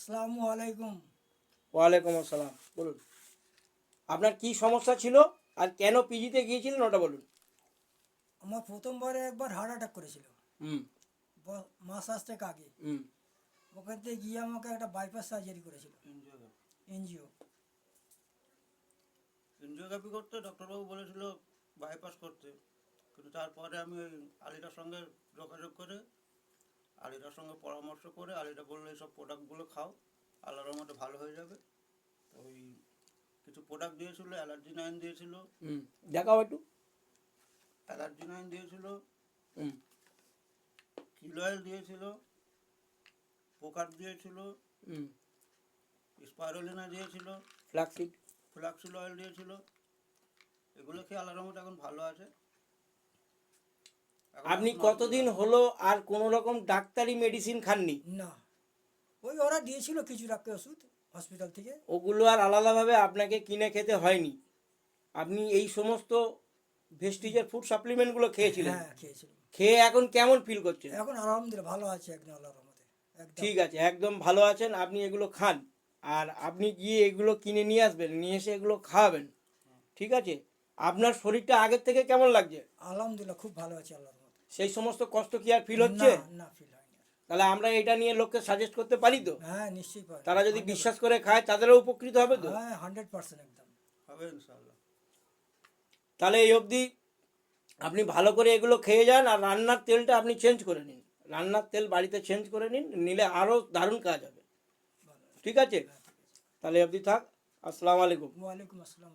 আসসালামু আলাইকুম। ওয়ালাইকুম আসসালাম। বলুন আপনার কি সমস্যা ছিল আর কেন পিজিতে গিয়েছিলেন ওটা বলুন। আমার প্রথমবারে একবার হার্ট অ্যাটাক করেছিল হুম মাস আসতেক আগে। হুম ওখান থেকে গিয়ে আমাকে একটা বাইপাস সার্জারি করেছিল, এনজিও। এনজিওগ্রাফি করতে ডক্টরবাবু বলেছিল বাইপাস করতে, কিন্তু তারপরে আমি ওই আলিটার সঙ্গে যোগাযোগ করে আলিটার সঙ্গে পরামর্শ করে আলিটা বললো এইসব প্রোডাক্টগুলো খাও, আল্লাহর রহমতে ভালো হয়ে যাবে। ওই কিছু প্রোডাক্ট দিয়েছিল, অ্যালার্জি নাইন দিয়েছিল, হুম দেখাও একটু। অ্যালার্জি নাইন দিয়েছিল, হুম কিল অয়েল দিয়েছিল, পোকার দিয়েছিল, হুম স্পাইরোলিনা দিয়েছিল, ফ্ল্যাক্সিড। ফ্লাক্সিল অয়েল দিয়েছিল। এগুলো খেয়ে আল্লাহর রহমতে এখন ভালো আছে। এখন আপনি কোনো কতদিন অসুবিধা নেই। হলো আর কোনো রকম ডাক্তারি মেডিসিন খাননি? না, ওই ওরা দিয়েছিল কিছু ডাক্তার ওষুধ হসপিটাল থেকে। ওগুলো আর আলাদাভাবে আপনাকে কিনে খেতে হয়নি। আপনি এই সমস্ত ভেস্টিজের ফুড সাপ্লিমেন্টগুলো খেয়েছিলেন। হ্যাঁ, খেয়েছিলাম। খেয়ে এখন কেমন ফিল করছেন? এখন আলহামদুলিল্লাহ ভালো আছে একদম, আল্লাহর রহমতে একদম। ঠিক আছে, একদম ভালো আছেন। আপনি এগুলো খান আর আপনি গিয়ে এগুলো কিনে নিয়ে আসবেন, নিয়ে এসে এগুলো খাওয়াবেন। ঠিক আছে? আপনার শরীরটা আগের থেকে কেমন লাগছে? আলহামদুলিল্লাহ খুব ভালো আছে আল্লাহর রহমতে। সেই সমস্ত কষ্ট কি আর ফিল হচ্ছে? না না, ফিল হয়নি আর। তাহলে আমরা এটা নিয়ে লোককে সাজেস্ট করতে পারি তো? হ্যাঁ, নিশ্চয়ই পারে। তারা যদি বিশ্বাস করে খায় তাদেরও উপকৃত হবে তো? হ্যাঁ, 100% একদম। হবে ইনশাআল্লাহ। তাহলে এই অবধি আপনি ভালো করে এগুলো খেয়ে যান আর রান্নার তেলটা আপনি চেঞ্জ করে নিন। রান্নার তেল বাড়িতে চেঞ্জ করে নিন, নিলে আরও দারুণ কাজ হবে। ভালো আছে। ঠিক আছে? হ্যাঁ, ঠিক আছে। তাহলে এই অবধি থাক। আসসালামু আলাইকুম। ওয়ালাইকুম আসসালাম।